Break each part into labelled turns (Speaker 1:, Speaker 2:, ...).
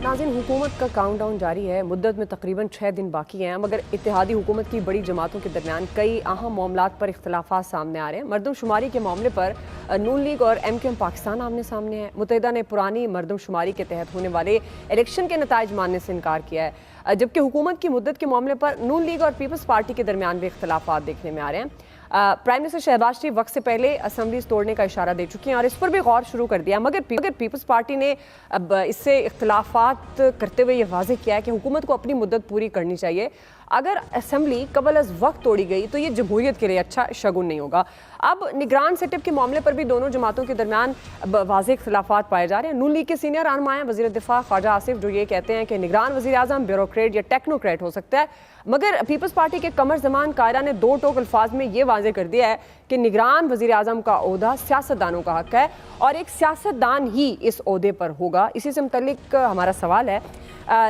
Speaker 1: नाज़रीन, हुकूमत का काउंटडाउन जारी है। मुद्दत में तकरीबन 6 दिन बाकी हैं, मगर इत्तेहादी हुकूमत की बड़ी जमातों के दरमियान कई अहम मामलात पर इख्तलाफात सामने आ रहे हैं। मरदमशुमारी के मामले पर नून लीग और MQM पाकिस्तान आमने सामने है। मुत्तहिदा ने पुरानी मरदमशुमारी के तहत होने वाले इलेक्शन के नताइज मानने से इनकार किया है, जबकि हुकूमत की मुद्दत के मामले पर नून लीग और पीपल्स पार्टी के दरमियान भी इख्तलाफात देखने में आ रहे हैं। प्राइम मिनिस्टर शहबाज शरीफ वक्त से पहले असम्बलीज तोड़ने का इशारा दे चुकी हैं और इस पर भी गौर शुरू कर दिया, मगर पीपल्स पार्टी ने अब इससे इख्तलाफात करते हुए ये वाज़ेह किया है कि हुकूमत को अपनी मुद्दत पूरी करनी चाहिए। अगर असम्बली कबल अज़ वक्त तोड़ी गई तो ये जमहूरियत के लिए अच्छा शगुन नहीं होगा। अब निगरान सेटअप के मामले पर भी दोनों जमातों के दरमियान वाज़ेह इख्तलाफात पाए जा रहे हैं। नून लीग के सीनियर रहनुमा हैं वज़ीर दिफा ख्वाजा आसिफ, जो ये कहते हैं कि निगरान वज़ीर आज़म ब्यूरोक्रेट या टेक्नोक्रेट हो सकता है, मगर पीपल्स पार्टी के कमर ज़मान कायरा ने दो टोक अल्फाज में ये वाज़ेह कर दिया है कि निगरान वज़ीर आज़म का ओहदा सियासतदानों का हक़ है और एक सियासतदान ही इस ओहदे पर होगा। इसी से मुतल्लिक हमारा सवाल है,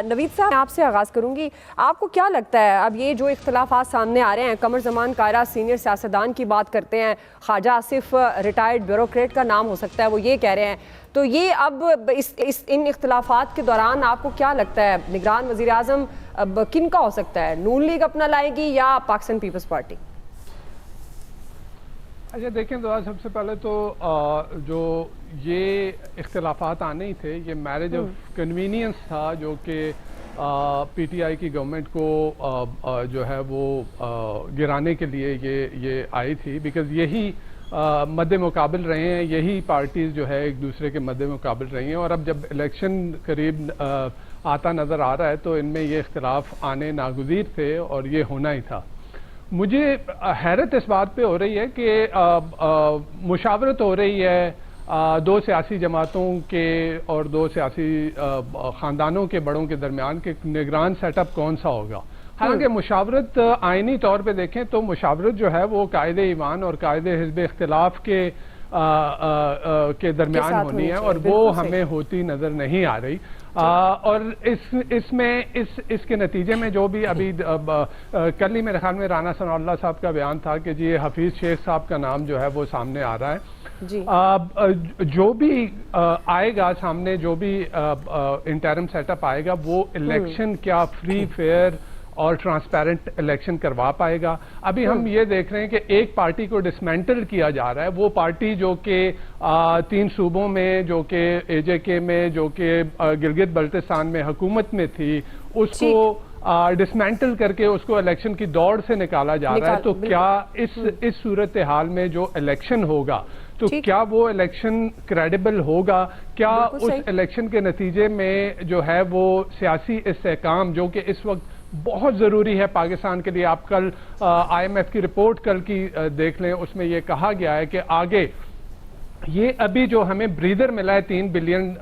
Speaker 1: नवीद साहब, मैं आपसे आगाज़ करूँगी। आपको क्या लगता है, अब ये जो इख्तलाफात सामने आ रहे हैं, कमर ज़मान कायरा सीनियर सियासतदान की बात करते हैं, ख्वाजा आसिफ रिटायर्ड ब्यूरोक्रेट का नाम हो सकता है, वो ये कह रहे हैं, तो ये अब इन इख्तलाफात के दौरान आपको क्या लगता है निगरान वज़ीर आज़म अब किन का हो सकता है? नून लीग अपना लाएगी या पाकिस्तान पीपल्स पार्टी?
Speaker 2: अच्छा देखें, तो आज सबसे पहले तो जो ये इख्तलाफात आने ही थे, ये मैरिज ऑफ कन्वीनियंस था जो कि PTI की गवर्नमेंट को जो है वो गिराने के लिए ये आई थी, बिकॉज़ यही मद्दे मुकाबिल रहे हैं, यही पार्टीज़ जो है एक दूसरे के मद्दे मुकाबिल रही हैं, और अब जब इलेक्शन करीब आता नज़र आ रहा है तो इनमें ये इख्तलाफ आने नागुज़ीर थे और ये होना ही था। मुझे हैरत इस बात पे हो रही है कि मुशावरत हो रही है दो सियासी जमातों के और दो सियासी ख़ानदानों के बड़ों के दरमियान के निगरान सेटअप कौन सा होगा। हालांकि मुशावरत आइनी तौर पे देखें तो मुशावरत जो है वो कायदे ईमान और कायदे हिज़्ब इख्तिलाफ के दरमियान होनी है, और वो हमें होती नज़र नहीं आ रही। और इसके नतीजे में जो भी अभी कल ही मेरे ख्याल में राना सनाउल्लाह साहब का बयान था कि जी हफीज़ शेख साहब का नाम जो है वो सामने आ रहा है। जो भी आएगा सामने, जो भी इंटरिम सेटअप आएगा, वो इलेक्शन क्या फ्री फेयर और ट्रांसपेरेंट इलेक्शन करवा पाएगा। अभी हम ये देख रहे हैं कि एक पार्टी को डिसमेंटल किया जा रहा है, वो पार्टी जो कि 3 सूबों में, जो कि AJK में, जो कि गिलगित बल्तिस्तान में हुकूमत में थी, उसको डिसमेंटल करके उसको इलेक्शन की दौड़ से निकाला जा रहा है। तो क्या इस सूरत हाल में जो इलेक्शन होगा तो क्या वो इलेक्शन क्रेडिबल होगा? क्या उस इलेक्शन के नतीजे में जो है वो सियासी इस्तेहकाम, जो कि इस वक्त बहुत ज़रूरी है पाकिस्तान के लिए, आप कल IMF की रिपोर्ट कल की देख लें, उसमें यह कहा गया है कि आगे ये अभी जो हमें ब्रीदर मिला है $3 बिलियन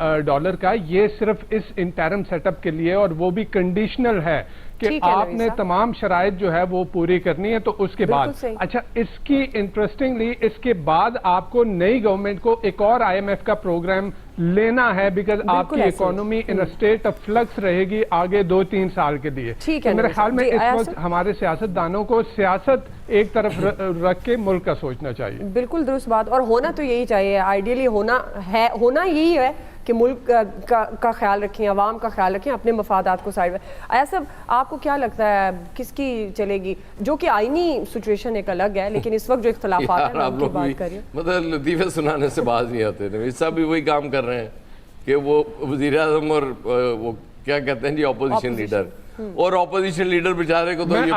Speaker 2: का, ये सिर्फ इस इंटरिम सेटअप के लिए, और वो भी कंडीशनल है कि आपने तमाम शराइत जो है वो पूरी करनी है। तो उसके बाद अच्छा, इसकी इंटरेस्टिंगली इसके बाद आपको नई गवर्नमेंट को एक और IMF का प्रोग्राम लेना है, बिकॉज आपकी economy in a state of flux रहेगी आगे 2-3 साल के लिए। तो मेरे ख्याल में इस वक्त हमारे सियासतदानों को सियासत एक तरफ रख के मुल्क का सोचना चाहिए।
Speaker 1: बिल्कुल दुरुस्त बात, और होना तो यही चाहिए, आइडियली होना यही है कि मुल्क का ख्याल रखें, अवाम का ख्याल रखें, अपने मफादात को साइड में। ऐसा आपको क्या लगता है किसकी चलेगी? जो कि आईनी सिचुएशन एक अलग है, लेकिन इस वक्त जो इख्तलाफात है उनकी बात करिए।
Speaker 3: मतलब लतीफ़े सुनाने से बाज नहीं आते, नवीद साहब भी वही काम कर रहे हैं कि वो वज़ीर आज़म और वो क्या कहते हैं जी ऑपोजिशन लीडर, और ऑपोजिशन लीडर बेचारे को तो ये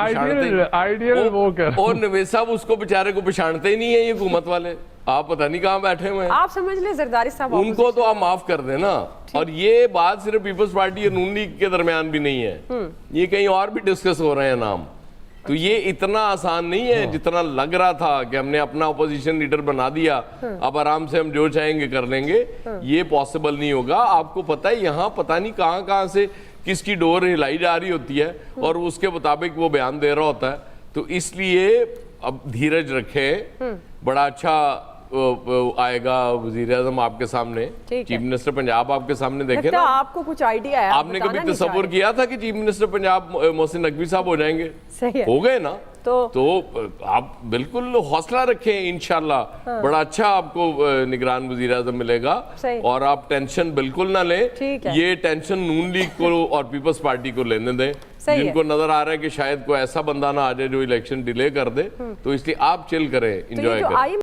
Speaker 2: आइडियल वो कर,
Speaker 3: और नवीद साहब उसको बेचारे को पहचानते ही नहीं है ये हुकूमत वाले, आप पता नहीं कहाँ बैठे हुए हैं।
Speaker 1: आप समझ ले जरदारी साहब,
Speaker 3: उनको तो आप माफ कर देना। और ये बात सिर्फ पीपल्स पार्टी और नून लीग के दरमियान भी नहीं है, ये कहीं और भी डिस्कस हो रहे हैं नाम। तो ये इतना आसान नहीं है जितना लग रहा था कि हमने अपना अपोजिशन लीडर बना दिया, अब आराम से हम जो चाहेंगे कर लेंगे। ये पॉसिबल नहीं होगा। आपको पता है यहाँ पता नहीं कहाँ कहाँ से किसकी डोर हिलाई जा रही होती है और उसके मुताबिक वो बयान दे रहा होता है। तो इसलिए अब धीरज रखें, बड़ा अच्छा आएगा वज़ीर आज़म आपके सामने, चीफ मिनिस्टर पंजाब आपके सामने। देखे ना,
Speaker 1: आपको कुछ आइडिया है?
Speaker 3: आपने कभी तसव्वुर किया था कि चीफ मिनिस्टर पंजाब मोहसिन नकवी साहब हो जाएंगे?
Speaker 1: सही है,
Speaker 3: हो गए ना। तो आप बिल्कुल हौसला रखें, इंशाल्लाह बड़ा अच्छा आपको निगरान वज़ीर आज़म मिलेगा।
Speaker 1: सही।
Speaker 3: और आप टेंशन बिल्कुल ना लें,
Speaker 1: ठीक है।
Speaker 3: ये टेंशन नून लीग को और पीपल्स पार्टी को लेने दें।
Speaker 1: सही है।
Speaker 3: जिनको नजर आ रहा है कि शायद कोई ऐसा बंदा ना आ जाए जो इलेक्शन डिले कर दे, तो इसलिए आप चिल करें,
Speaker 1: तो ये
Speaker 3: एंजॉय
Speaker 1: जो
Speaker 3: करें।